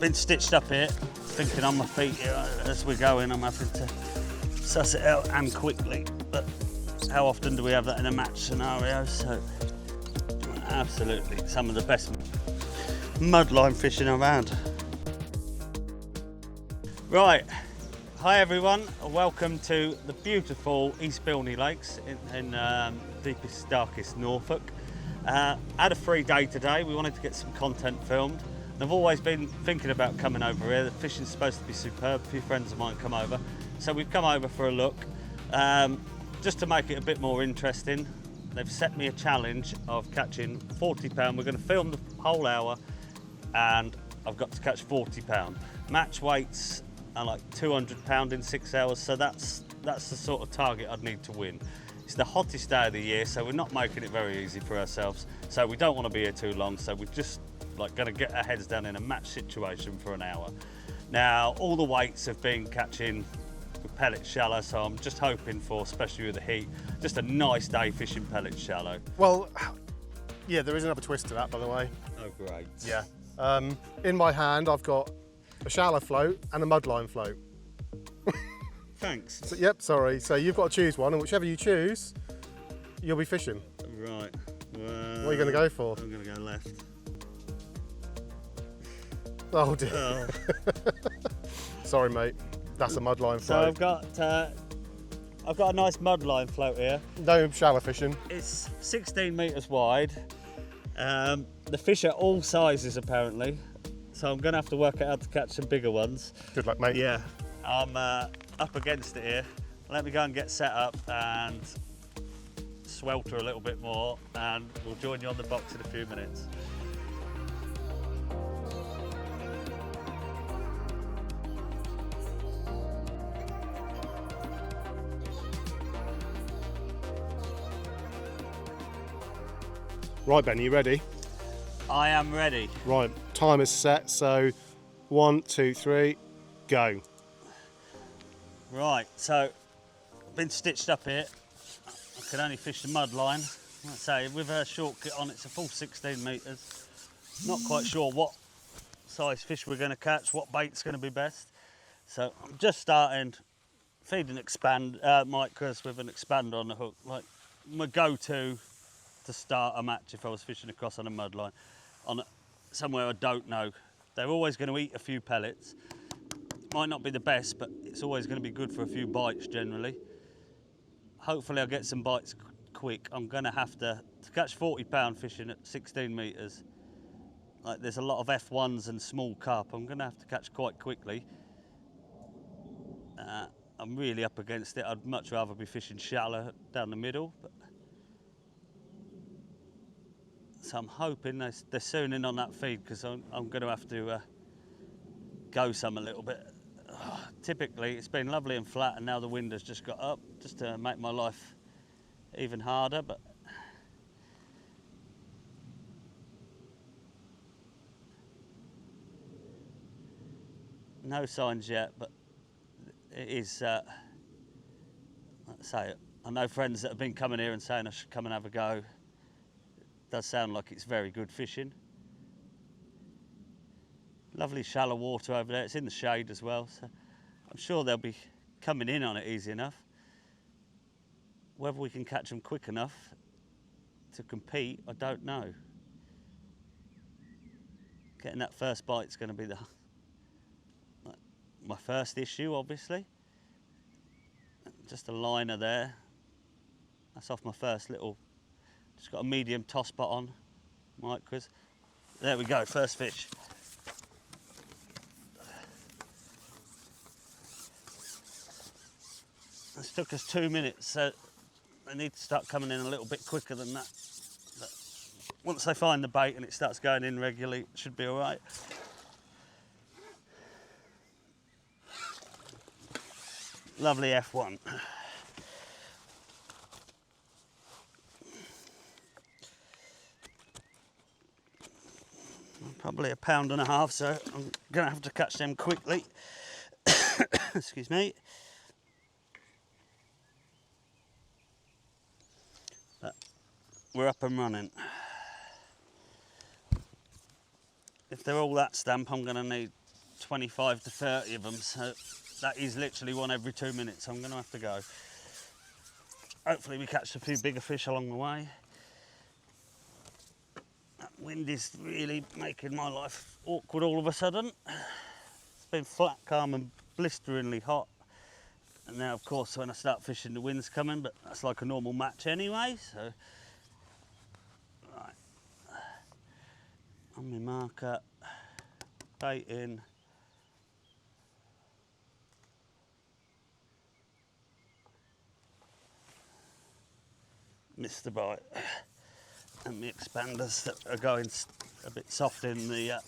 been stitched up here, thinking on my feet here as we're going. I'm having to suss it out and quickly, but how often do we have that in a match scenario? So absolutely some of the best mudline fishing around. Right, hi everyone, welcome to the beautiful East Bilney Lakes in deepest, darkest Norfolk. Had a free day today. We wanted to get some content filmed. I've always been thinking about coming over here. The fishing's supposed to be superb. A few friends of mine come over, so we've come over for a look. Just to make it a bit more interesting, they've set me a challenge of catching 40 pound. We're going to film the whole hour, and I've got to catch 40 pound. Match weights are like 200 pound in 6 hours, so that's the sort of target I'd need to win. It's the hottest day of the year, so we're not making it very easy for ourselves. So we don't want to be here too long, so we're just like going to get our heads down in a match situation for an hour. Now, all the weights have been catching with pellet shallow, so I'm just hoping for, especially with the heat, just a nice day fishing pellet shallow. Well, yeah, there is another twist to that, by the way. Oh, great. Yeah. In my hand, I've got a shallow float and a mudline float. Thanks. So, yep, sorry. So you've got to choose one, and whichever you choose, you'll be fishing. Right. Well, what are you going to go for? I'm going to go left. Oh dear. Oh. Sorry, mate. That's a mudline float. So I've got a nice mudline float here. No shallow fishing. It's 16 metres wide. The fish are all sizes apparently, so I'm going to have to work out how to catch some bigger ones. Good luck, mate. Yeah, I'm up against it here. Let me go and get set up and swelter a little bit more, and we'll join you on the box in a few minutes. Right, Ben, you ready? I am ready. Right, time is set, so 1, 2, 3, go. Right, so I've been stitched up here. I can only fish the mud line. Like I say, with a short kit on, it's a full 16 metres. Not quite sure what size fish we're going to catch, what bait's going to be best. So I'm just starting feeding micros with an expander on the hook, like my go-to to start a match if I was fishing across on a mud line, somewhere I don't know. They're always going to eat a few pellets. Might not be the best, but it's always going to be good for a few bites generally. Hopefully I'll get some bites quick. I'm going to have to catch 40 pound fishing at 16 metres. Like there's a lot of F1s and small carp. I'm going to have to catch quite quickly. I'm really up against it. I'd much rather be fishing shallow down the middle. So I'm hoping they're soon in on that feed, because I'm going to have to go some a little bit. Typically it's been lovely and flat, and now the wind has just got up just to make my life even harder, but no signs yet. But it is, like I say, I know friends that have been coming here and saying I should come and have a go. It does sound like it's very good fishing. Lovely shallow water over there. It's in the shade as well, so I'm sure they'll be coming in on it easy enough. Whether we can catch them quick enough to compete, I don't know. Getting that first bite's going to be my first issue, obviously. Just a liner there. That's off my first little. Just got a medium toss spot on, micros. There we go, first fish. This took us 2 minutes, so they need to start coming in a little bit quicker than that. But once they find the bait and it starts going in regularly, it should be all right. Lovely F1. Probably 1.5 pounds, so I'm going to have to catch them quickly. Excuse me. But we're up and running. If they're all that stamp, I'm going to need 25 to 30 of them, so that is literally one every 2 minutes. I'm going to have to go. Hopefully we catch a few bigger fish along the way. That wind is really making my life awkward all of a sudden. It's been flat, calm and blisteringly hot. And now, of course, when I start fishing, the wind's coming, but that's like a normal match anyway, so. Right. On my marker, bait in. Missed the bite. And the expanders that are going a bit soft in the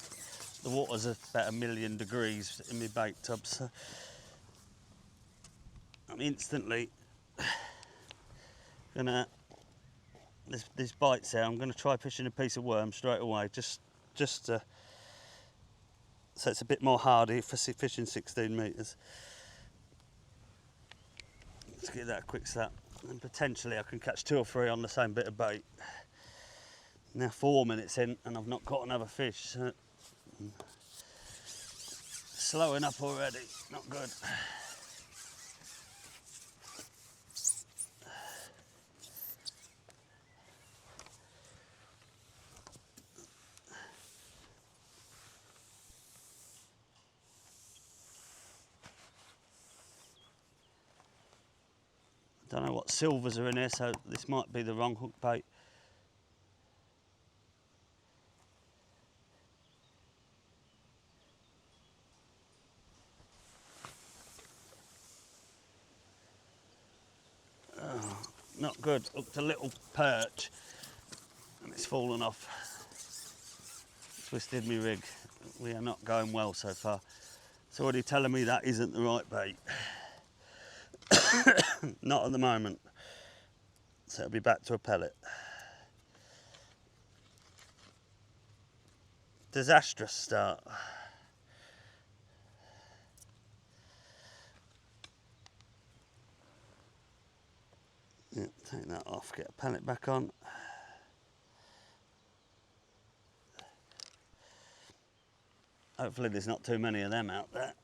water's about 1,000,000 degrees in my bait tub, so I'm instantly gonna, this bite's there, I'm gonna try fishing a piece of worm straight away, just so it's a bit more hardy for fishing 16 metres. Let's give that a quick slap, and potentially I can catch 2 or 3 on the same bit of bait. Now 4 minutes in and I've not caught another fish, so slowing up already, not good. Don't know what silvers are in here, so this might be the wrong hook bait. Oh, not good. Hooked a little perch and it's fallen off. Twisted me rig. We are not going well so far. It's already telling me that isn't the right bait. Not at the moment. So it'll be back to a pellet. Disastrous start. Yeah, take that off, get a pellet back on. Hopefully there's not too many of them out there.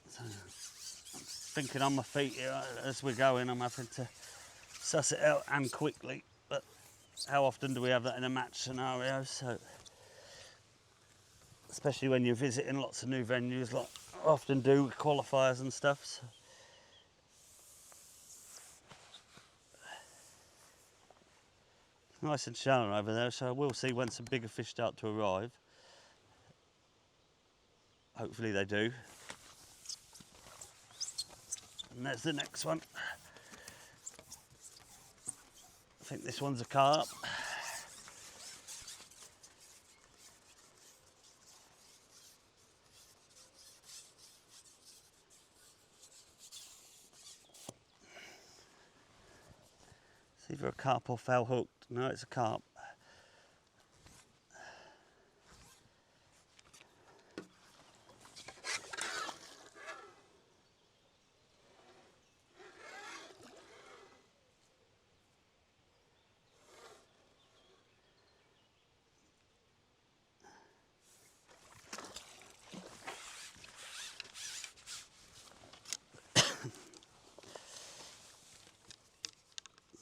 So, I'm thinking on my feet here as we're going. I'm having to suss it out and quickly, but how often do we have that in a match scenario? So, especially when you're visiting lots of new venues, like I often do with qualifiers and stuff. So. Nice and shallow over there, so we'll see when some bigger fish start to arrive. Hopefully they do. And there's the next one. I think this one's a carp. It's either a carp or foul hooked. No, it's a carp.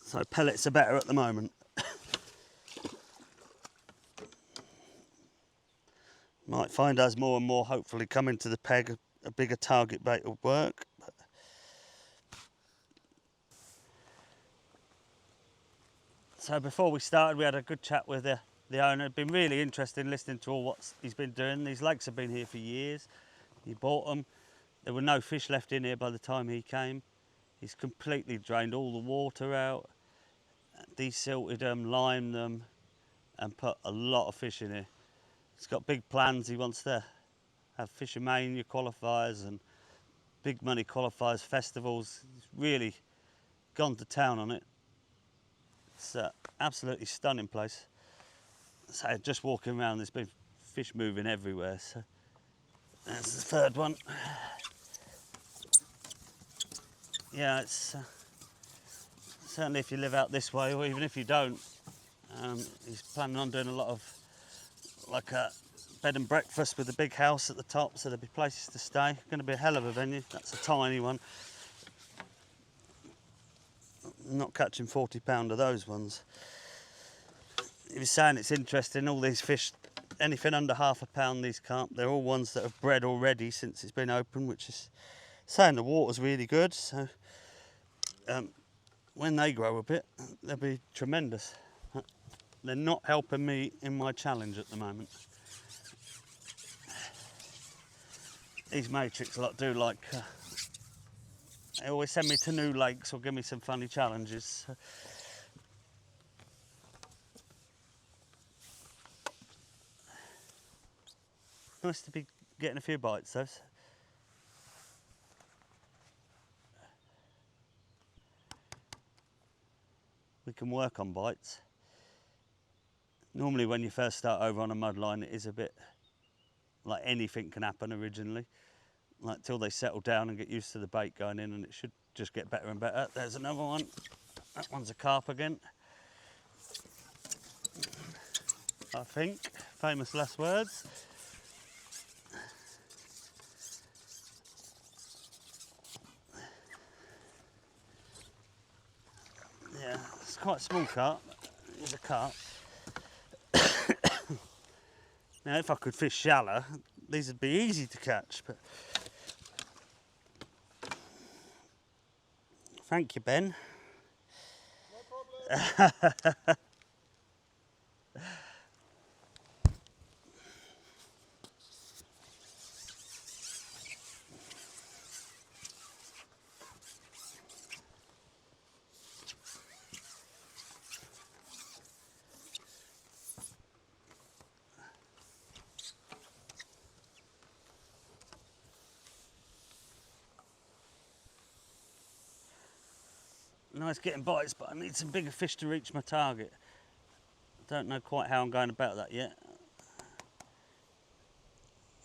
So pellets are better at the moment. Might find as more and more hopefully coming to the peg, a bigger target bait will work. So before we started, we had a good chat with the owner. Been really interested in listening to all what he's been doing. These lakes have been here for years. He bought them. There were no fish left in here by the time he came. He's completely drained all the water out, desilted them, limed them, and put a lot of fish in here. He's got big plans. He wants to have Fisherman qualifiers and big money qualifiers, festivals. He's really gone to town on it. It's an absolutely stunning place. So just walking around, there's been fish moving everywhere. So there's the third one. Yeah, it's certainly if you live out this way, or even if you don't, he's planning on doing a lot of like bed and breakfast with a big house at the top, so there'll be places to stay. Going to be a hell of a venue. That's a tiny one. I'm not catching 40-pounder those ones. He was saying it's interesting, all these fish, anything under half a pound, these carp, they're all ones that have bred already since it's been open, which is saying the water's really good. So when they grow a bit, they'll be tremendous. They're not helping me in my challenge at the moment. These Matrix lot do like, they always send me to new lakes or give me some funny challenges. Nice to be getting a few bites though. We can work on bites. Normally when you first start over on a mud line, it is a bit like anything can happen originally. Like till they settle down and get used to the bait going in, and it should just get better and better. There's another one. That one's a carp again. I think. Famous last words. Yeah, it's quite a small carp. It's a carp. Now, if I could fish shallow, these would be easy to catch. But thank you, Ben. No problem. Nice getting bites, but I need some bigger fish to reach my target. Don't know quite how I'm going about that yet.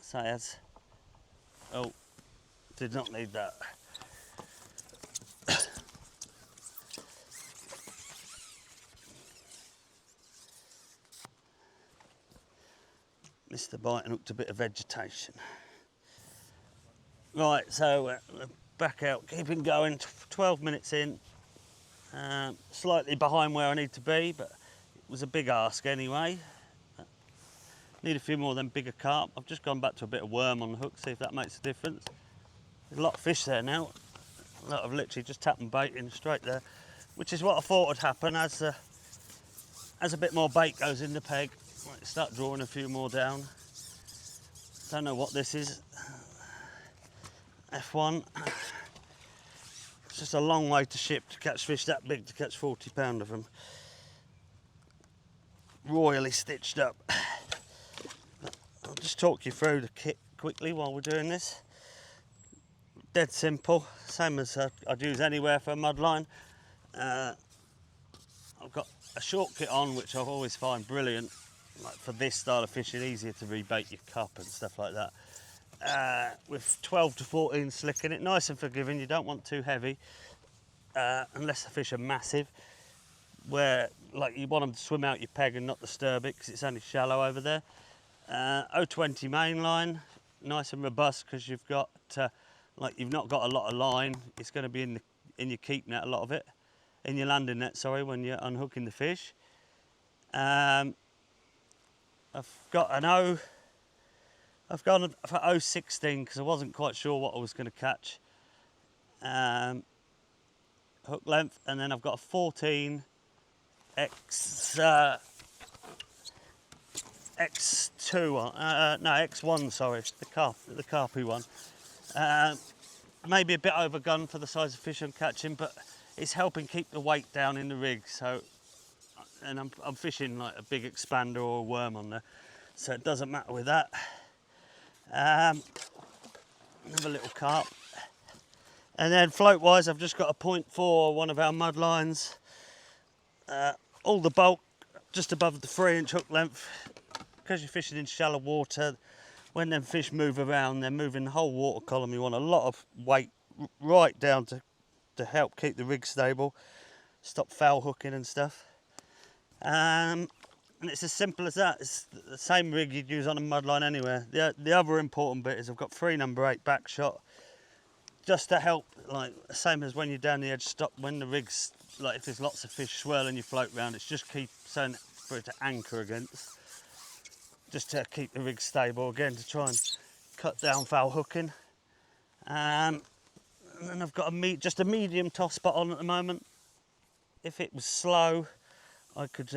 So as, oh, did not need that. Missed the bite and hooked a bit of vegetation. Right, so we're back out, keeping going, 12 minutes in. Slightly behind where I need to be, but it was a big ask anyway. Need a few more of them bigger carp. I've just gone back to a bit of worm on the hook, see if that makes a difference. There's a lot of fish there now. A lot of literally just tapping bait in straight there, which is what I thought would happen as a bit more bait goes in the peg. Might start drawing a few more down. Don't know what this is. F1. It's just a long way to ship to catch fish that big, to catch 40-pound of them. Royally stitched up. I'll just talk you through the kit quickly while we're doing this. Dead simple, same as I'd use anywhere for a mud line. I've got a short kit on, which I always find brilliant. Like for this style of fishing, easier to rebait your cup and stuff like that. With 12 to 14 slick in it, nice and forgiving. You don't want too heavy, unless the fish are massive, where like you want them to swim out your peg and not disturb it because it's only shallow over there. 020 main line, nice and robust because you've got like you've not got a lot of line. It's going to be in your keep net, a lot of it, in your landing net. Sorry, when you're unhooking the fish. I've got an I've gone for 016 because I wasn't quite sure what I was going to catch. Hook length, and then I've got a 14 X2 no X1, sorry, the carpy one. Maybe a bit overgun for the size of fish I'm catching, but it's helping keep the weight down in the rig. So, and I'm fishing like a big expander or a worm on there, so it doesn't matter with that. Another little carp, and then float wise I've just got a 0.4, one of our mud lines. All the bulk just above the 3-inch hook length, because you're fishing in shallow water. When them fish move around, they're moving the whole water column. You want a lot of weight right down to help keep the rig stable, stop foul hooking and stuff. And it's as simple as that. It's the same rig you'd use on a mudline anywhere. The other important bit is I've got 3 number 8 back shot, just to help, like same as when you're down the edge, stop when the rig's, like if there's lots of fish swirling your float round, it's just keep something for it to anchor against, just to keep the rig stable again, to try and cut down foul hooking. And then I've got just a medium toss spot on at the moment. If it was slow, I could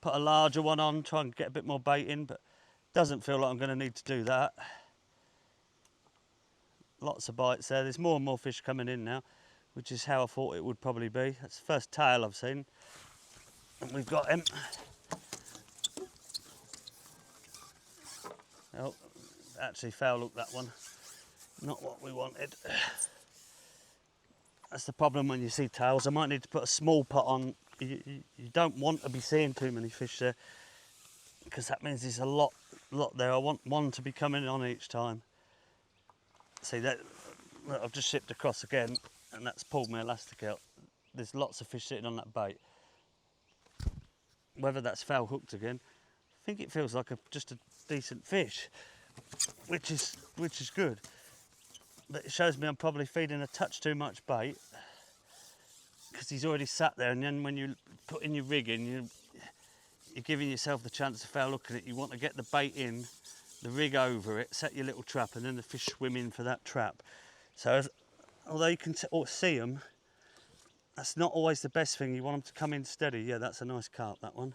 put a larger one on, try and get a bit more bait in, but doesn't feel like I'm going to need to do that. Lots of bites there. There's more and more fish coming in now, which is how I thought it would probably be. That's the first tail I've seen, and we've got him. Oh, actually foul hooked that one. Not what we wanted. That's the problem when you see tails. I might need to put a small pot on. You don't want to be seeing too many fish there, because that means there's a lot there. I want one to be coming on each time. See that? Look, I've just shipped across again, and that's pulled my elastic out. There's lots of fish sitting on that bait. Whether that's foul hooked again, I think it feels like just a decent fish, which is good. But it shows me I'm probably feeding a touch too much bait, because he's already sat there, and then when you put in your rig in, you're giving yourself the chance to foul hook at it. You want to get the bait in, the rig over it, set your little trap, and then the fish swim in for that trap. So although you can see them, that's not always the best thing. You want them to come in steady. Yeah, that's a nice carp, that one.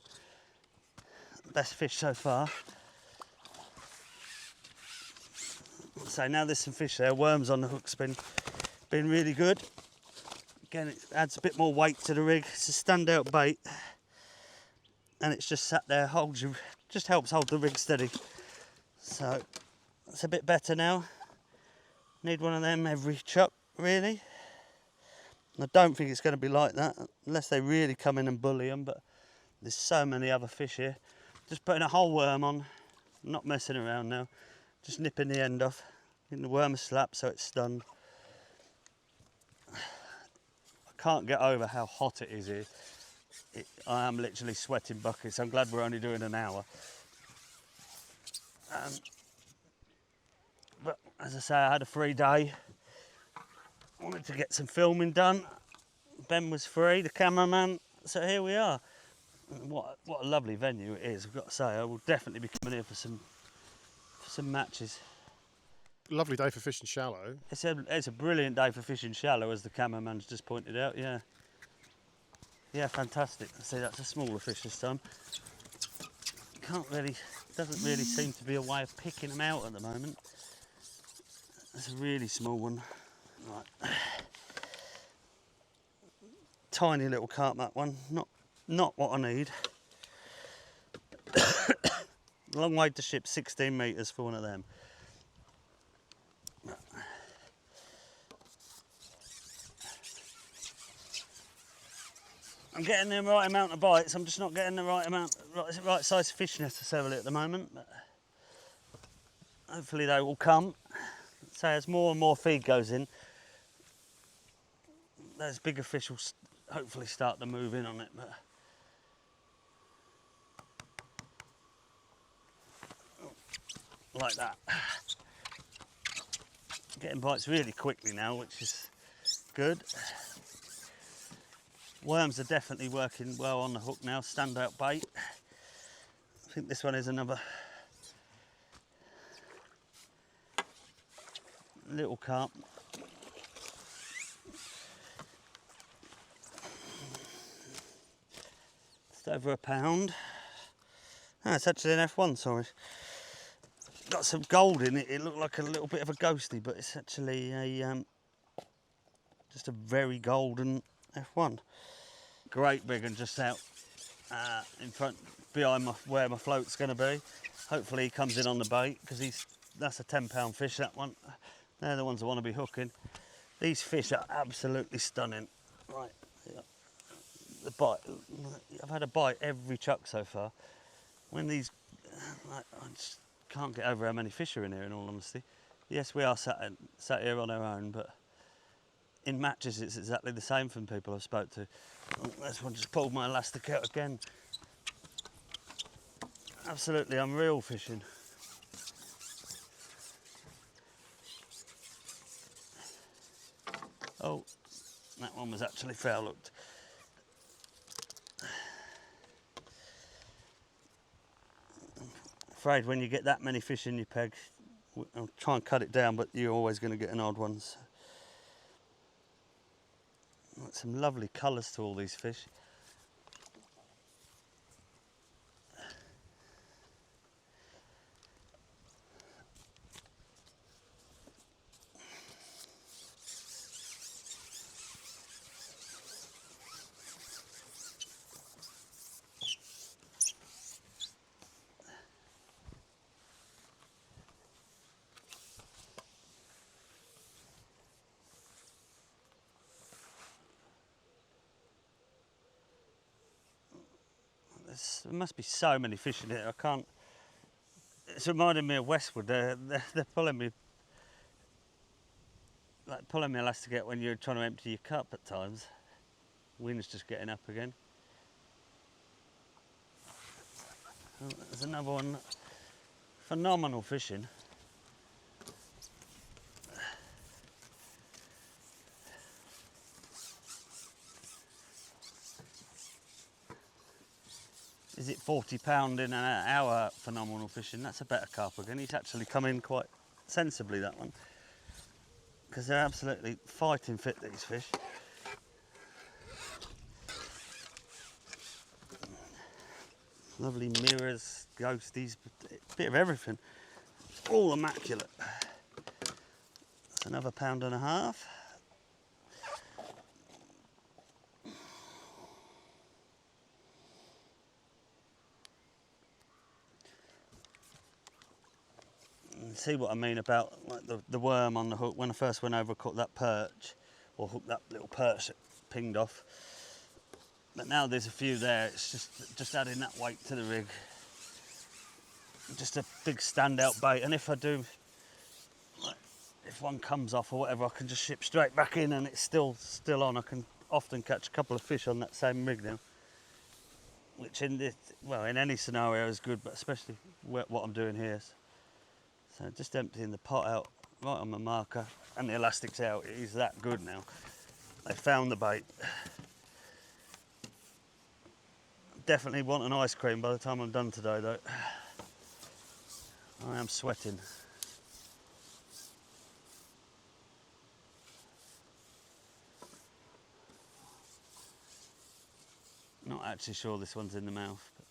Best fish so far. So now there's some fish there. Worms on the hook's been really good. Again, it adds a bit more weight to the rig. It's a standout bait, and it's just sat there, just helps hold the rig steady. So it's a bit better now. Need one of them every chuck, really. And I don't think it's going to be like that unless they really come in and bully them, but there's so many other fish here. Just putting a whole worm on, not messing around now, just nipping the end off, getting the worm a slap so it's stunned. I can't get over how hot it is here. I am literally sweating buckets. I'm glad we're only doing an hour. But as I say, I had a free day. Wanted to get some filming done. Ben was free, the cameraman. So here we are. What a lovely venue it is. I've got to say, I will definitely be coming here for some matches. Lovely day for fishing shallow. It's a brilliant day for fishing shallow, as the cameraman's just pointed out. Yeah. Yeah, fantastic. See, that's a smaller fish this time. Doesn't really seem to be a way of picking them out at the moment. That's a really small one. Right. Tiny little carp, that one. Not what I need. Long way to ship, 16 metres for one of them. I'm getting the right amount of bites. I'm just not getting the right size fish necessarily at the moment. But hopefully they will come. So as more and more feed goes in, those bigger fish will hopefully start to move in on it. But like that. Getting bites really quickly now, which is good. Worms are definitely working well on the hook now, standout bait. I think this one is another little carp. Just over a pound. Oh, it's actually an F1, sorry. Got some gold in it. It looked like a little bit of a ghosty, but it's actually just a very golden F1. Great big one just out in front, behind where my float's going to be. Hopefully he comes in on the bait, because that's a 10-pound fish, that one. They're the ones I want to be hooking. These fish are absolutely stunning. Right, yeah. The bite. I've had a bite every chuck so far. When these, I just can't get over how many fish are in here, in all honesty. Yes, we are sat here on our own, but in matches it's exactly the same from people I've spoke to. Oh, this one just pulled my elastic out again. Absolutely unreal fishing. Oh, that one was actually foul hooked. Afraid when you get that many fish in your peg, I'll try and cut it down, but you're always going to get an odd one. So. Some lovely colours to all these fish. There must be so many fish in here. I can't. It's reminding me of Westwood. They're pulling me, like pulling me elastic out when you're trying to empty your cup at times. Wind's just getting up again. Oh, there's another one. Phenomenal fishing. Is it £40 in an hour? Phenomenal fishing. That's a better carp again. He's actually come in quite sensibly, that one, because they're absolutely fighting fit, these fish. Lovely mirrors, ghosties, a bit of everything. All immaculate. That's another £1.50. See what I mean about like the worm on the hook. When I first went over, caught that perch, or hooked that little perch that pinged off. But now there's a few there. It's just adding that weight to the rig. Just a big standout bait. And if I do, like, if one comes off or whatever, I can just ship straight back in, and it's still on. I can often catch a couple of fish on that same rig now, which in any scenario is good, but especially what I'm doing here. So just emptying the pot out right on my marker, and the elastic's out. It is that good now. They found the bait. Definitely want an ice cream by the time I'm done today, though. I am sweating. Not actually sure this one's in the mouth. But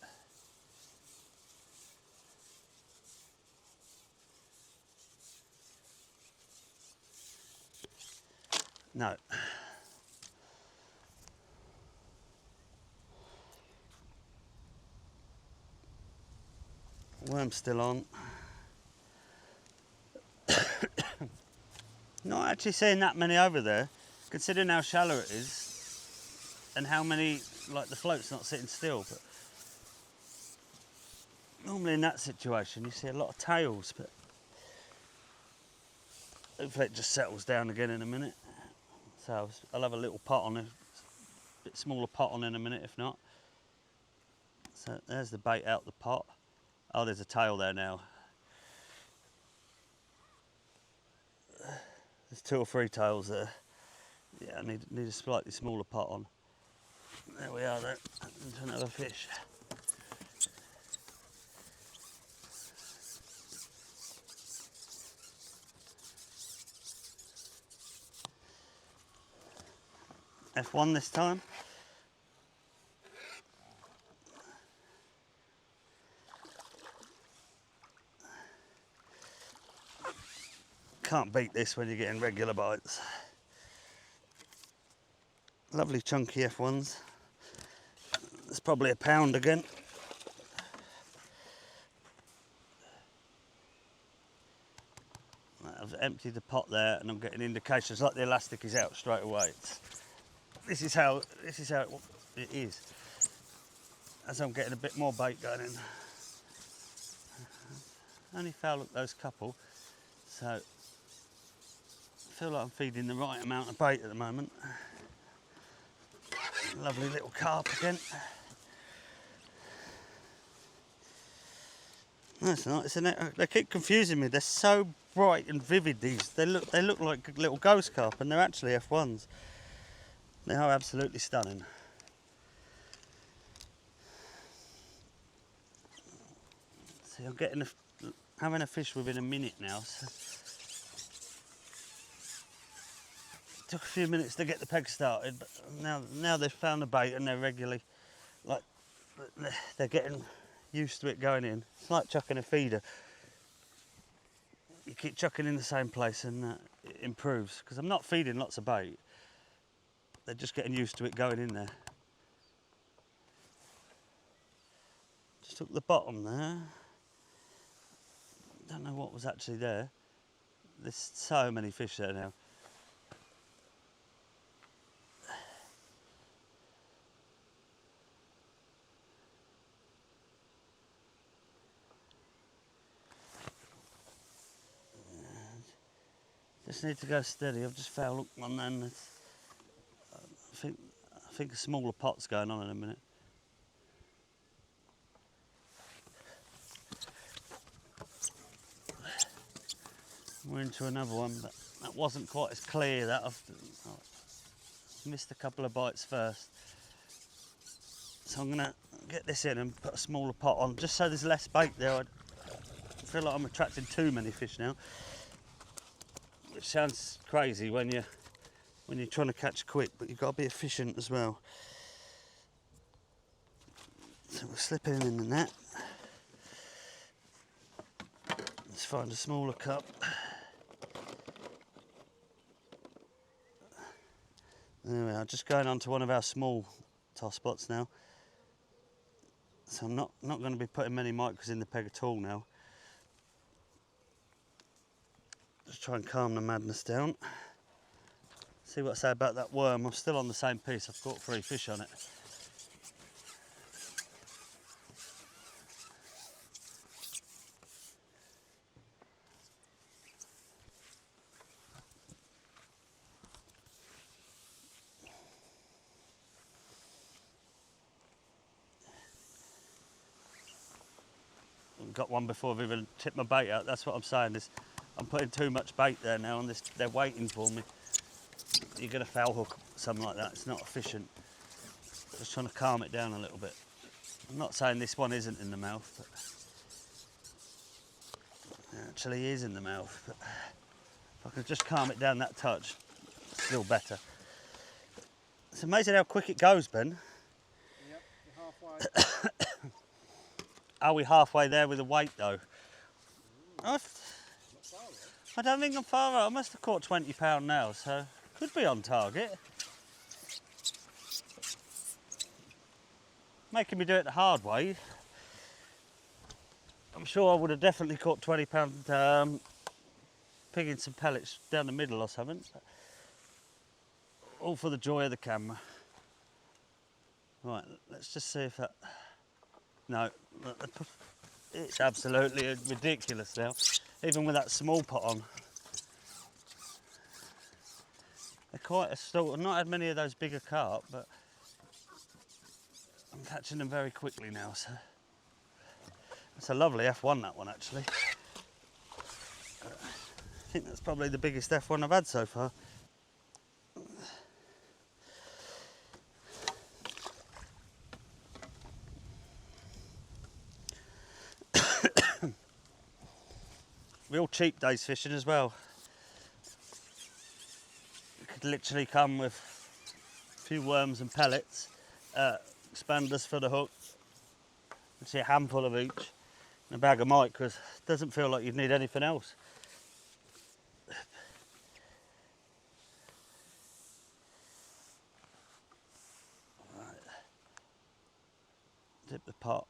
no. Worm's still on. Not actually seeing that many over there, considering how shallow it is and how many, like the float's not sitting still. But normally in that situation you see a lot of tails, but hopefully it just settles down again in a minute. So I'll have a little pot on it, a bit smaller pot on in a minute if not. So there's the bait out the pot. Oh, there's a tail there now. There's 2 or 3 tails there. Yeah, I need a slightly smaller pot on. There we are then, into another fish. F1 this time. Can't beat this when you're getting regular bites. Lovely chunky F1s. It's probably £1 again. I've emptied the pot there and I'm getting indications like the elastic is out straight away. This is how it is. As I'm getting a bit more bait going in. Only foul hooked those couple, so I feel like I'm feeding the right amount of bait at the moment. Lovely little carp again. That's nice, isn't it? They keep confusing me. They're so bright and vivid. They look like little ghost carp, and they're actually F1s. They are absolutely stunning. See, I'm having a fish within a minute now. So it took a few minutes to get the peg started, but now they've found the bait and they're regularly, like, they're getting used to it going in. It's like chucking a feeder. You keep chucking in the same place and it improves. Because I'm not feeding lots of bait. They're just getting used to it going in there. Just took the bottom there. Don't know what was actually there. There's so many fish there now. Just need to go steady. I've just foul hooked one then. I think a smaller pot's going on in a minute. We're into another one, but that wasn't quite as clear. That I've missed a couple of bites first. So I'm gonna get this in and put a smaller pot on, just so there's less bait there. I feel like I'm attracting too many fish now, which sounds crazy when you're trying to catch quick, but you've got to be efficient as well. So we'll slip it in the net. Let's find a smaller cup. There we are, just going on to one of our small toss spots now. So I'm not going to be putting many micros in the peg at all now. Just try and calm the madness down. See what I say about that worm. I'm still on the same piece. I've caught 3 fish on it. Got one before I've even tipped my bait out. That's what I'm saying. I'm putting too much bait there now, and they're waiting for me. You're going to foul hook something like that. It's not efficient. Just trying to calm it down a little bit. I'm not saying this one isn't in the mouth, but it actually is in the mouth. But if I could just calm it down that touch, still better. It's amazing how quick it goes, Ben. Yep, you're halfway. Are we halfway there with the weight though? I don't think I'm far out. I must have caught £20 now, so could be on target. Making me do it the hard way. I'm sure I would have definitely caught £20 pigging some pellets down the middle or something. All for the joy of the camera. Right, let's just see if that... No, it's absolutely ridiculous now, even with that small pot on. They're quite a stall. I've not had many of those bigger carp, but I'm catching them very quickly now. So that's a lovely F1, that one actually. I think that's probably the biggest F1 I've had so far. Real cheap days fishing as well. You could literally come with a few worms and pellets, expanders for the hook, and see a handful of each, and a bag of micros. Doesn't feel like you'd need anything else. Right. Dip the pot,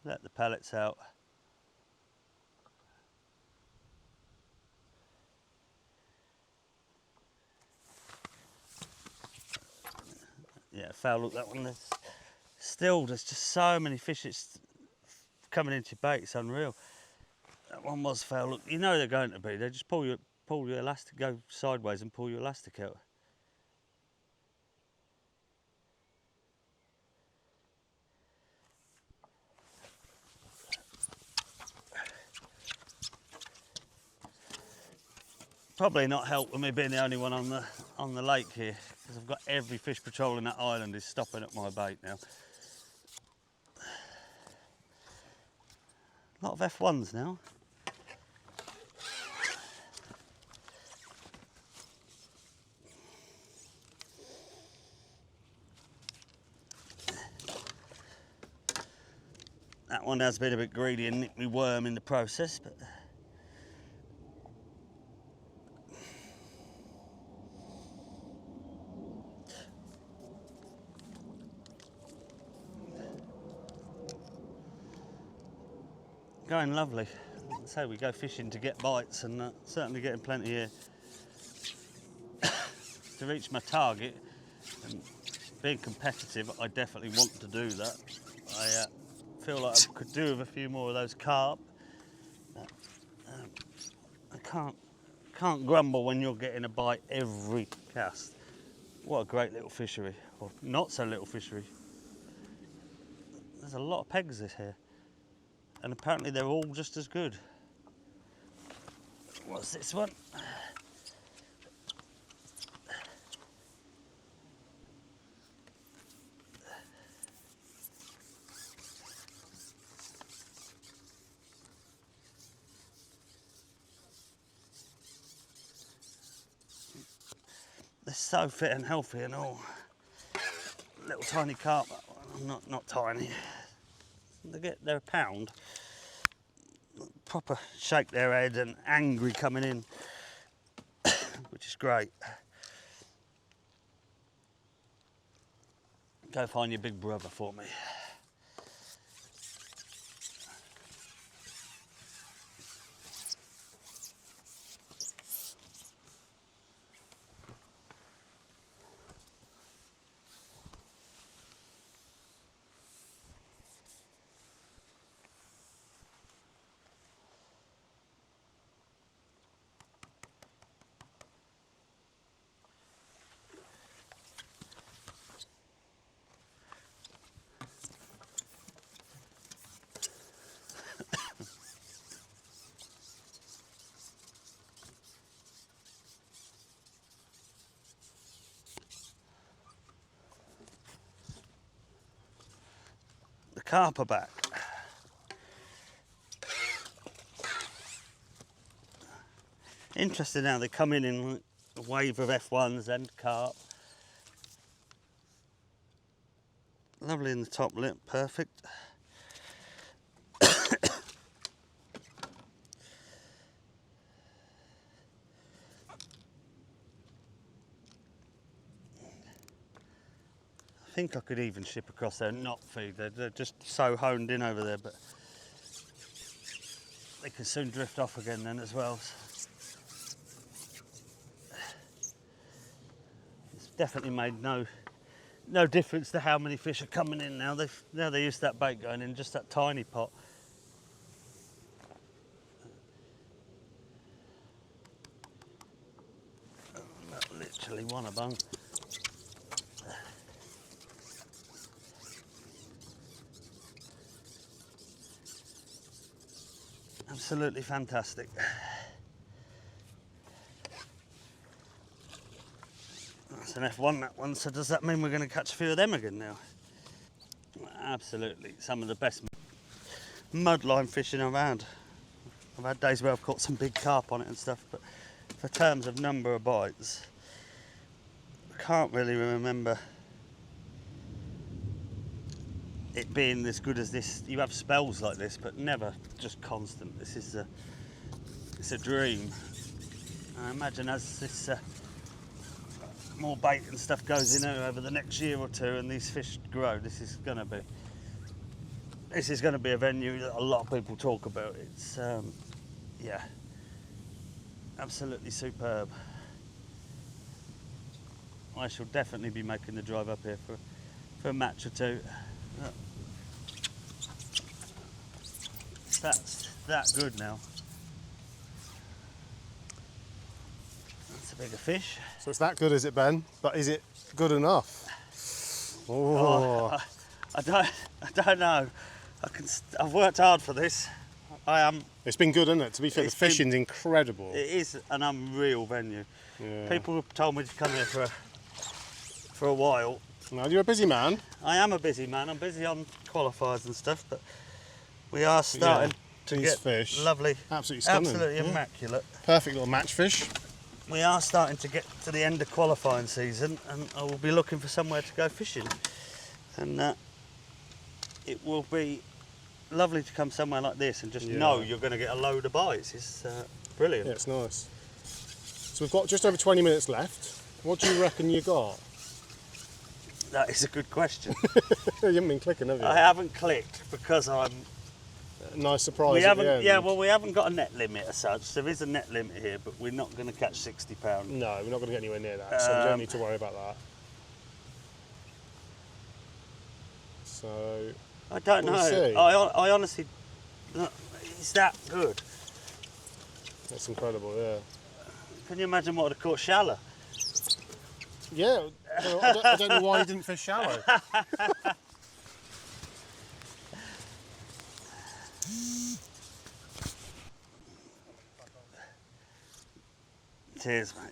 let the pellets out. Yeah, foul hook that one. There's just so many fish. It's coming into your bait. It's unreal. That one was foul hook. You know they're going to be. They just pull your elastic, go sideways and pull your elastic out. probably not helped with me being the only one on the lake here, because I've got every fish patrolling that island is stopping at my bait now. A lot of F1s now. That one has been a bit greedy and nicked me worm in the process, but going lovely. So we go fishing to get bites, and certainly getting plenty here. To reach my target and being competitive, I definitely want to do that. I feel like I could do with a few more of those carp. I can't grumble when you're getting a bite every cast. What a great little fishery, or not so little fishery. There's a lot of pegs this here, and apparently they're all just as good. What's this one? They're so fit and healthy and all. Little tiny carp, not tiny. They're a pound. Proper shake their head and angry coming in, which is great. Go find your big brother for me. Carp are back. Interesting how they come in a wave of F1s and carp. Lovely in the top lip, perfect. I think I could even ship across there and not feed. They're just so honed in over there, but they can soon drift off again then as well. It's definitely made no difference to how many fish are coming in now. Now they're used to that bait going in just that tiny pot. Literally one a bung. Absolutely fantastic. That's an F1, that one, so does that mean we're going to catch a few of them again now? Absolutely, some of the best mudline fishing I've had. I've had days where I've caught some big carp on it and stuff, but for terms of number of bites, I can't really remember it being as good as this. You have spells like this, but never just constant. This is it's a dream. I imagine as this more bait and stuff goes in over the next year or two, and these fish grow, this is going to be a venue that a lot of people talk about. It's yeah, absolutely superb. I shall definitely be making the drive up here for a match or two. That's that good now. That's a bigger fish. So it's that good, is it, Ben? But is it good enough? Oh, I don't know. I've worked hard for this. I am. It's been good, isn't it? To be fair, the fishing's incredible. It is an unreal venue. Yeah. People have told me to come here for a while. Now, you're a busy man. I am a busy man. I'm busy on qualifiers and stuff, but we are starting to get fish. Lovely, absolutely stunning, absolutely immaculate. Perfect little match fish. We are starting to get to the end of qualifying season, and I will be looking for somewhere to go fishing. And it will be lovely to come somewhere like this and just know you're going to get a load of bites. It's brilliant. Yeah, it's nice. So we've got just over 20 minutes left. What do you reckon you got? That is a good question. You haven't been clicking, have you? I haven't clicked because I'm. Nice surprise. We haven't. At the end. Yeah, well, we haven't got a net limit as such. There is a net limit here, but we're not going to catch 60 pound. No, we're not going to get anywhere near that, so we don't need to worry about that. So. I don't know. See. I honestly. It's that good. That's incredible. Yeah. Can you imagine what would have caught shallow? Yeah. I don't know why you didn't fish shallow. Cheers, mate.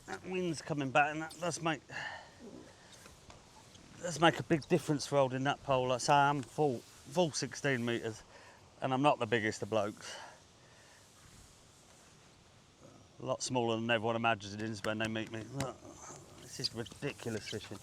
That wind's coming back, and that does make a big difference for holding that pole. Like I say, I'm full 16 metres, and I'm not the biggest of blokes. A lot smaller than everyone imagines when they meet me. Look, this is ridiculous fishing.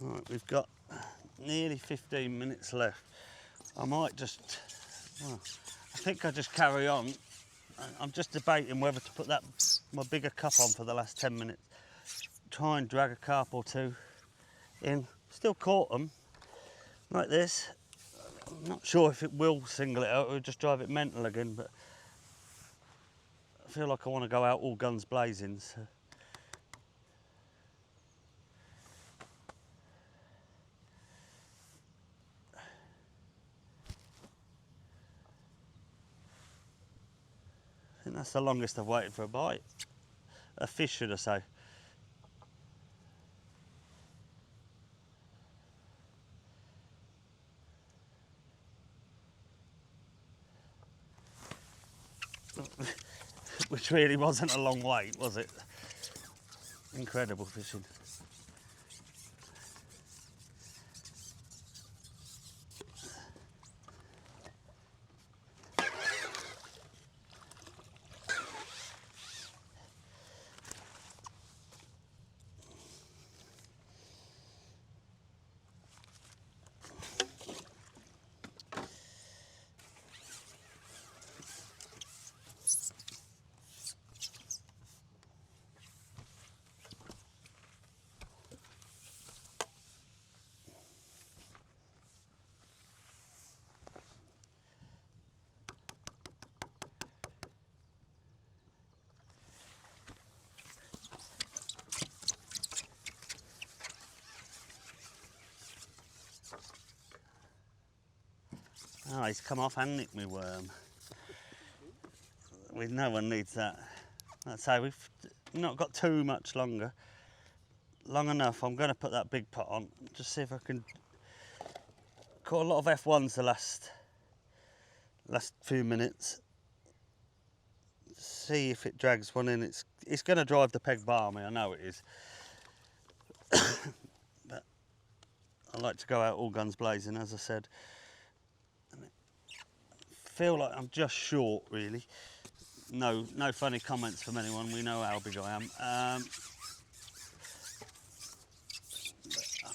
Right, we've got nearly 15 minutes left. I might just, well, I think I just carry on. I'm just debating whether to put my bigger cup on for the last 10 minutes. Try and drag a carp or two in. Still caught them like this. I'm not sure if it will single it out or just drive it mental again, but I feel like I want to go out all guns blazing. So. I think that's the longest I've waited for a bite. A fish, should I say. Which really wasn't a long wait, was it? Incredible fishing. Oh, he's come off and nicked me worm. No one needs that. That's how we've not got too much longer. Long enough. I'm going to put that big pot on. Just see if I can. Caught a lot of F1s the last few minutes. See if it drags one in. It's going to drive the peg balmy. I know it is. But I like to go out all guns blazing, as I said. Feel like I'm just short, really. No funny comments from anyone. We know how big I am. I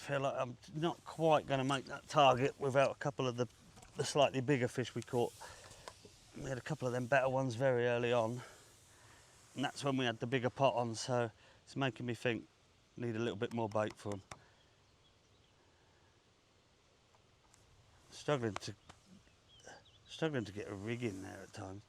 feel like I'm not quite going to make that target without a couple of the slightly bigger fish we caught. We had a couple of them better ones very early on, and that's when we had the bigger pot on, so it's making me think need a little bit more bait for them. Struggling to get a rig in there at times.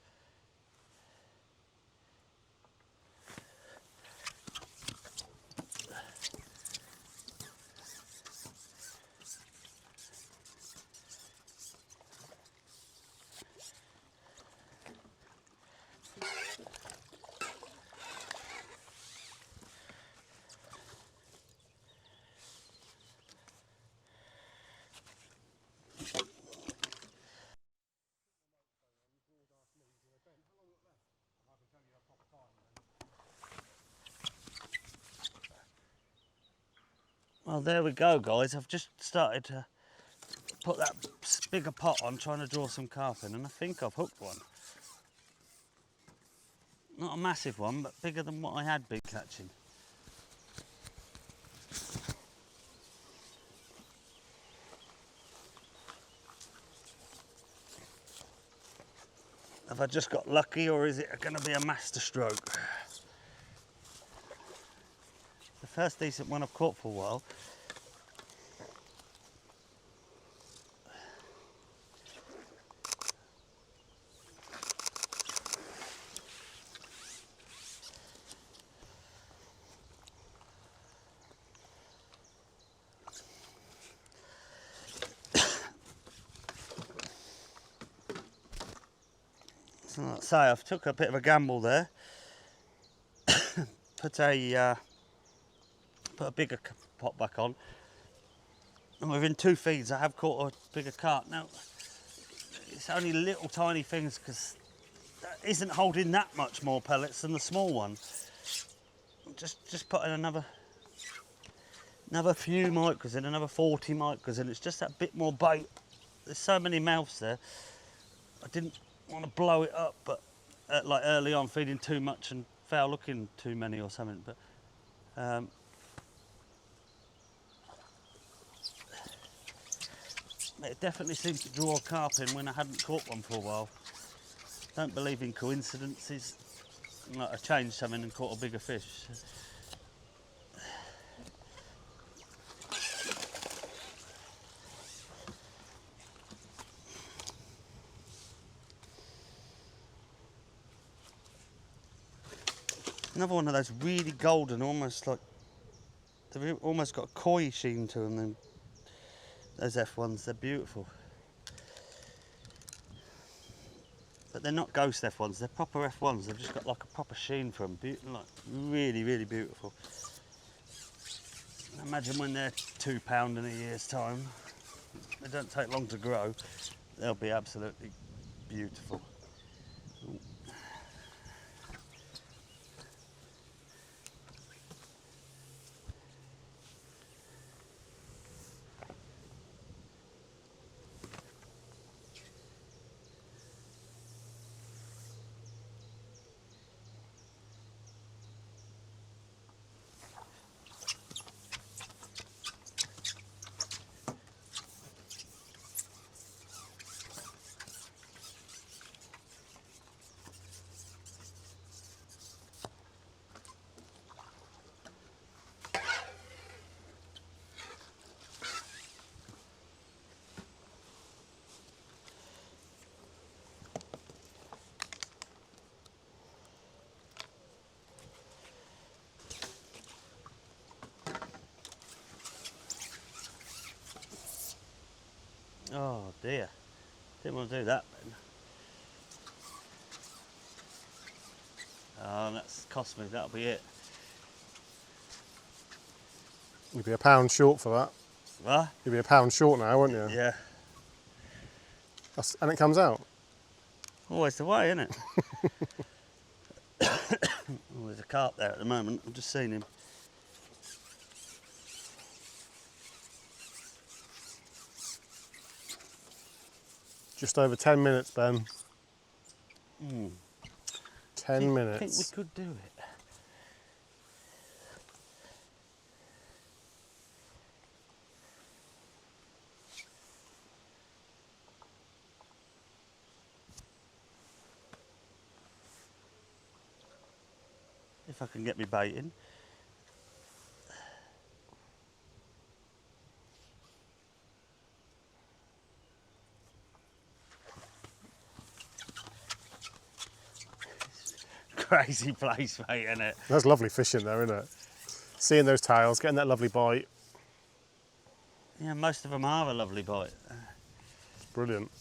Well, there we go, guys. I've just started to put that bigger pot on, trying to draw some carp in, and I think I've hooked one. Not a massive one, but bigger than what I had been catching. Have I just got lucky, or is it going to be a master stroke? The first decent one I've caught for a while. So like I say, I've took a bit of a gamble there. Put a bigger pot back on, and within 2 feeds I have caught a bigger carp. Now it's only little tiny things, because that isn't holding that much more pellets than the small one. Just putting another few micros in, another 40 micros in. It's just that bit more bait. There's so many mouths there. I didn't want to blow it up, but like early on, feeding too much and foul looking too many or something. But it definitely seemed to draw carp in when I hadn't caught one for a while. Don't believe in coincidences. Like I changed something and caught a bigger fish. Another one of those really golden, almost like they've almost got a koi sheen to them. Those F1s, they're beautiful. But they're not ghost F1s, they're proper F1s. They've just got like a proper sheen for them. Like really, really beautiful. Imagine when they're £2 in a year's time. They don't take long to grow. They'll be absolutely beautiful. Ooh. Oh dear, didn't want to do that, Ben. Oh, that's cost me, that'll be it. You'd be £1 short for that. What? You'd be £1 short now, wouldn't you? Yeah. And it comes out. Always the way, isn't it? Oh, there's a carp there at the moment, I've just seen him. Just over 10 minutes, Ben. 10 minutes. I think we could do it. if I can get my bait in. Crazy place, mate, isn't it? That's lovely fishing there, isn't it? Seeing those tails, getting that lovely bite. Yeah, most of them are a lovely bite. It's brilliant.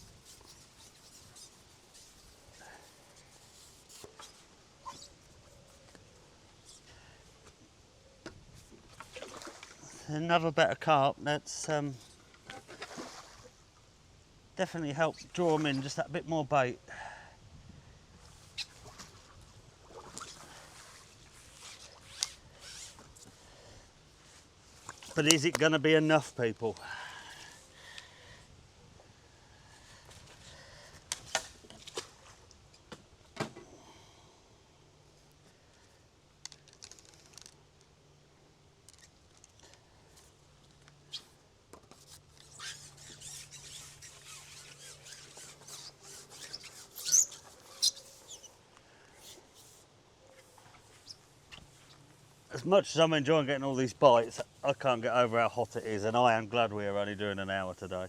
Another better carp that's definitely helped draw them in, just that bit more bait. But is it going to be enough, people? As much as I'm enjoying getting all these bites, I can't get over how hot it is, and I am glad we are only doing an hour today.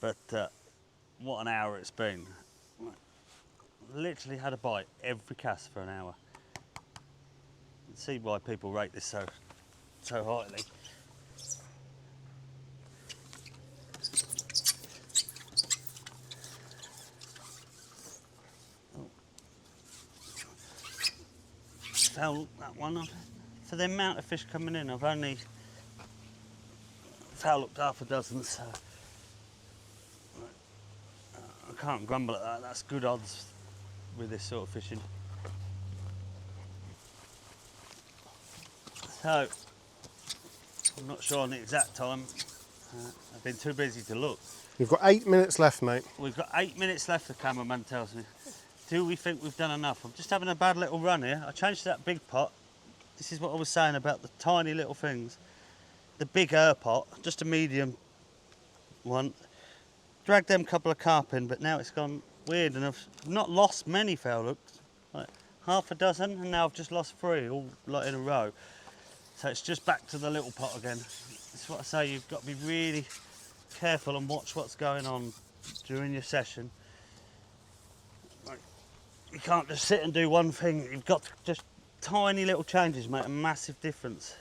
But what an hour it's been. Literally had a bite every cast for an hour. You can see why people rate this so highly. Oh. Foul that one off. For the amount of fish coming in, I've only foul hooked half a dozen, so I can't grumble at that. That's good odds with this sort of fishing. So, I'm not sure on the exact time. I've been too busy to look. You've got 8 minutes left, mate. We've got 8 minutes left, the cameraman tells me. Do we think we've done enough? I'm just having a bad little run here. I changed that big pot. This is what I was saying about the tiny little things. The big pot, just a medium one. Dragged them couple of carp in, but now it's gone weird, and I've not lost many foul hooks. Like half a dozen, and now I've just lost 3, all like in a row. So it's just back to the little pot again. That's what I say, you've got to be really careful and watch what's going on during your session. Like, you can't just sit and do one thing, you've got to just tiny little changes make a massive difference.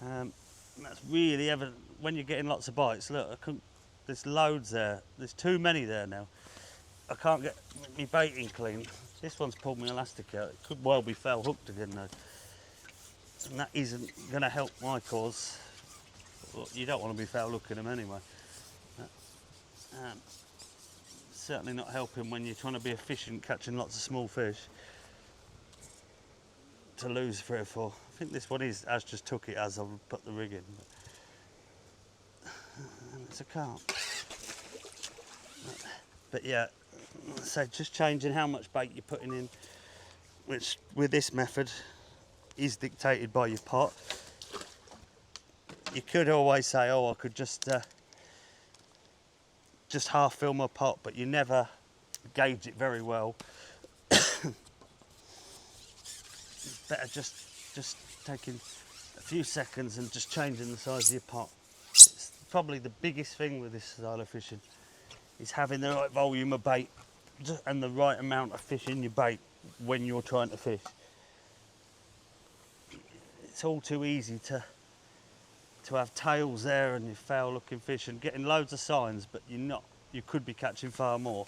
That's really evident when you're getting lots of bites. Look, there's loads there. There's too many there now. I can't get my baiting clean. This one's pulled my elastic out. It could well be foul hooked again though. And that isn't going to help my cause. Well, you don't want to be foul hooking them anyway. Certainly not helping when you're trying to be efficient catching lots of small fish. To lose 3 or 4. I think this one has just took it as I've put the rig in. And it's a carp. But yeah, so just changing how much bait you're putting in, which with this method is dictated by your pot. You could always say, oh, I could just half fill my pot, but you never gauge it very well. Better just taking a few seconds and just changing the size of your pot. It's probably the biggest thing with this style of fishing, is having the right volume of bait and the right amount of fish in your bait when you're trying to fish. It's all too easy to have tails there and you're foul looking fish and getting loads of signs, but you're not. You could be catching far more.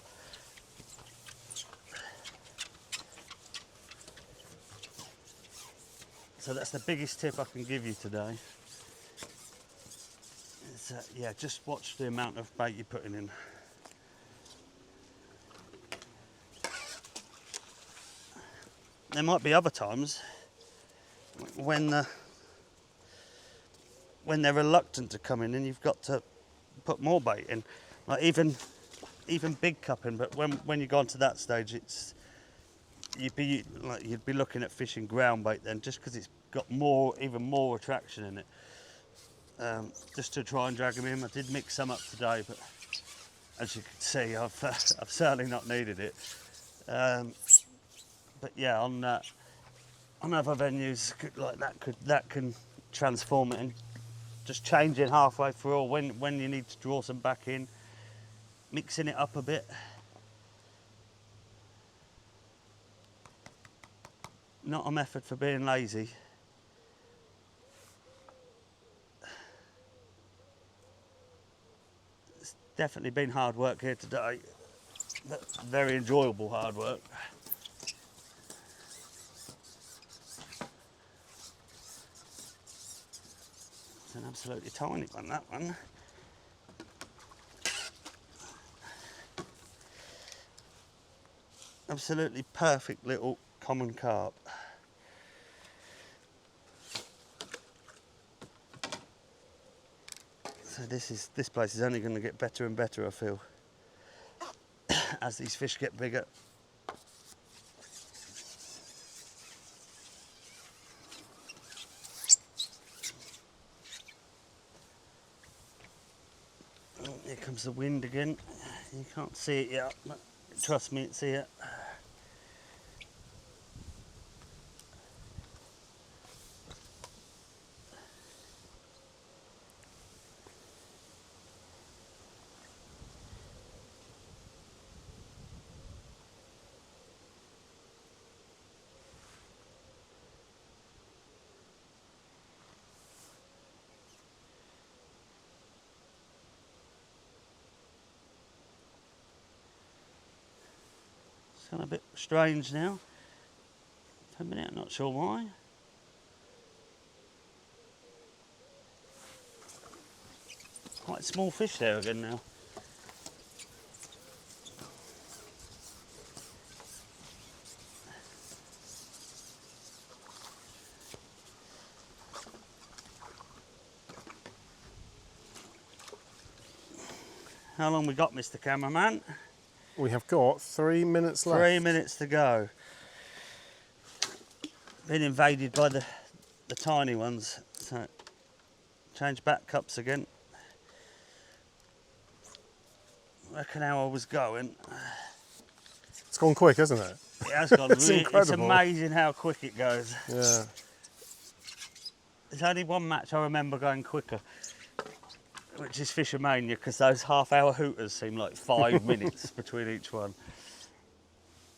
So that's the biggest tip I can give you today. Is, yeah, just watch the amount of bait you're putting in. There might be other times when they're reluctant to come in and you've got to put more bait in. Like even big cupping, but when you go on to that stage, you'd be looking at fishing ground bait then, just because it's got even more attraction in it. Just to try and drag them in. I did mix some up today, but as you can see, I've certainly not needed it. But yeah, on other venues like that can transform it and just change it halfway through, or when you need to draw some back in, mixing it up a bit. Not a method for being lazy. It's definitely been hard work here today, but very enjoyable hard work. It's an absolutely tiny one, that one. Absolutely perfect little common carp. So this place is only going to get better and better, I feel, as these fish get bigger. Oh, here comes the wind again. You can't see it yet, but trust me, it's here. It's kind of a bit strange now. For a minute, I'm not sure why. Quite small fish there again now. How long we got, Mr. Cameraman? We have got 3 minutes left. 3 minutes to go. Been invaded by the tiny ones, so change back cups again. Reckon how I was going. It's gone quick, hasn't it? It has gone. It's incredible. It's amazing how quick it goes. Yeah. There's only one match I remember going quicker, which is Fisherman, because those half-hour hooters seem like 5 minutes between each one.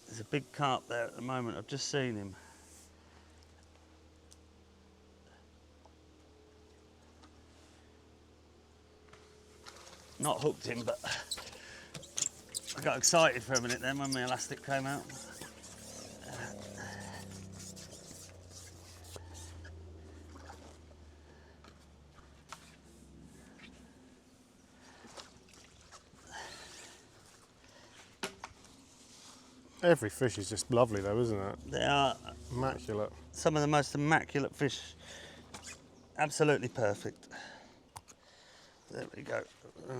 There's a big carp there at the moment. I've just seen him. Not hooked him, but I got excited for a minute then when my elastic came out. Every fish is just lovely though, isn't it? They are Immaculate. some of the most immaculate fish. Absolutely perfect. There we go. Right.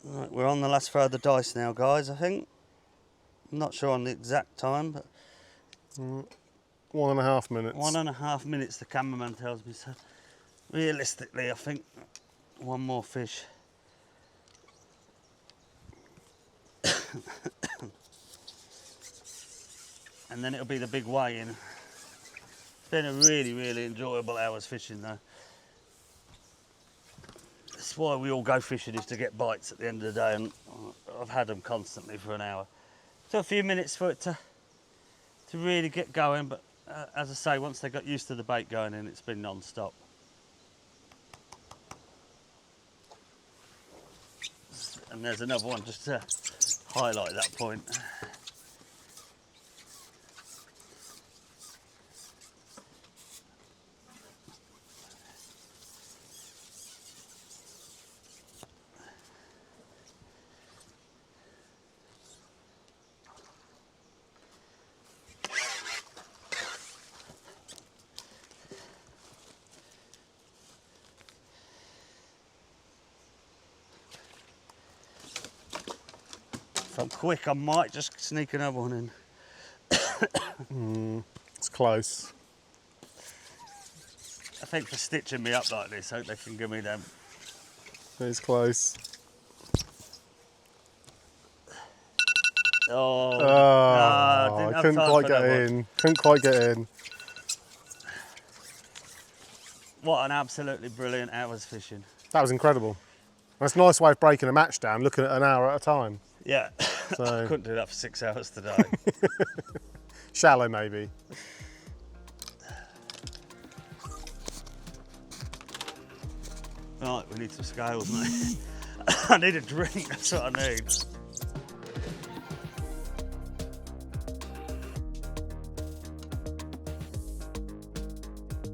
Right, we're on the last throw of the dice now, guys, I think. I'm not sure on the exact time, but 1.5 minutes. 1.5 minutes, the cameraman tells me. So realistically, I think one more fish. And then it'll be the big weigh-in. It's been a really, really enjoyable hours fishing though. That's why we all go fishing, is to get bites at the end of the day, and I've had them constantly for an hour. Took a few minutes for it to really get going, but as I say, once they got used to the bait going in, it's been non-stop. And there's another one just to highlight that point. If I'm quick, I might just sneak another one in. It's close. I think for stitching me up like this, I hope they can give me them. It's close. Oh, no, I didn't have couldn't time quite for get that one. in. Couldn't quite get in. What an absolutely brilliant hour's fishing. That was incredible. That's a nice way of breaking a match down, looking at an hour at a time. Yeah, So I couldn't do that for 6 hours today. shallow maybe. Right, we need some scales, mate. I need a drink, that's what I need.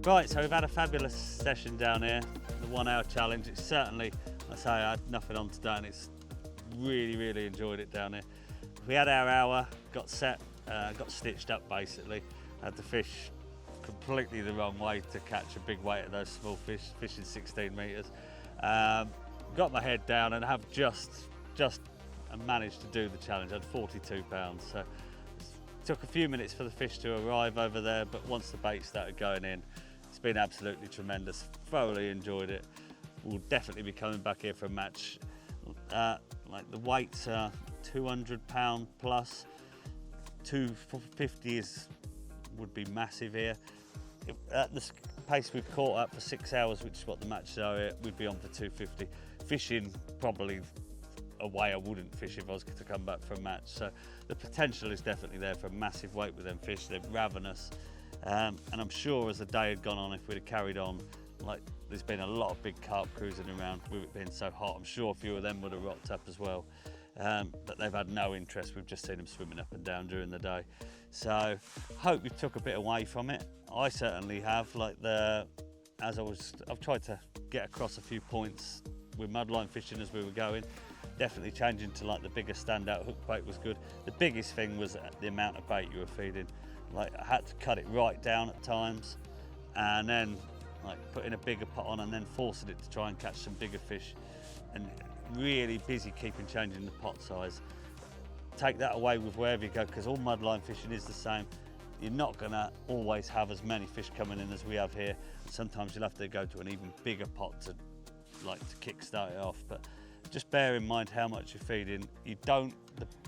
Right, so we've had a fabulous session down here, the 1 hour challenge. It's certainly, I say I had nothing on today and it's really enjoyed it down here. We had our hour, got set, got stitched up basically, had to fish completely the wrong way to catch a big weight of those small fish, fishing 16 metres. Got my head down and have just managed to do the challenge. I had 42 pounds, so it took a few minutes for the fish to arrive over there, but once the bait started going in, it's been absolutely tremendous. Thoroughly enjoyed it. We'll definitely be coming back here for a match. Like the weights are 200 pound plus, 250 would be massive here. At the pace we've caught up for 6 hours, which is what the matches are here, we'd be on for 250. Fishing probably a way I wouldn't fish if I was to come back for a match. So the potential is definitely there for a massive weight with them fish. They're ravenous. And I'm sure as the day had gone on, if we'd have carried on, like there's been a lot of big carp cruising around with it being so hot. I'm sure a few of them would have rocked up as well. But they've had no interest. We've just seen them swimming up and down during the day. So hope we took a bit away from it. I certainly have. I've tried to get across a few points with mudline fishing as we were going. Definitely changing to like the bigger standout hook bait was good. The biggest thing was the amount of bait you were feeding. Like I had to cut it right down at times, and then like putting a bigger pot on and then forcing it to try and catch some bigger fish, and really busy changing the pot size. Take that away with wherever you go, because all mudline fishing is the same. You're not gonna always have as many fish coming in as we have here. Sometimes you'll have to go to an even bigger pot to kick-start it off. But just bear in mind how much you're feeding. The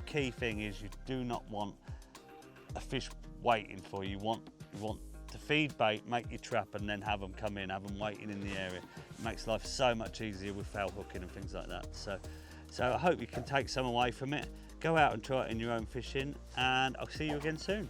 key thing is you do not want a fish waiting for you. You want to feed bait, make your trap, and then have them come in, have them waiting in the area. It makes life so much easier with foul hooking and things like that. So I hope you can take some away from it. Go out and try it in your own fishing, and I'll see you again soon.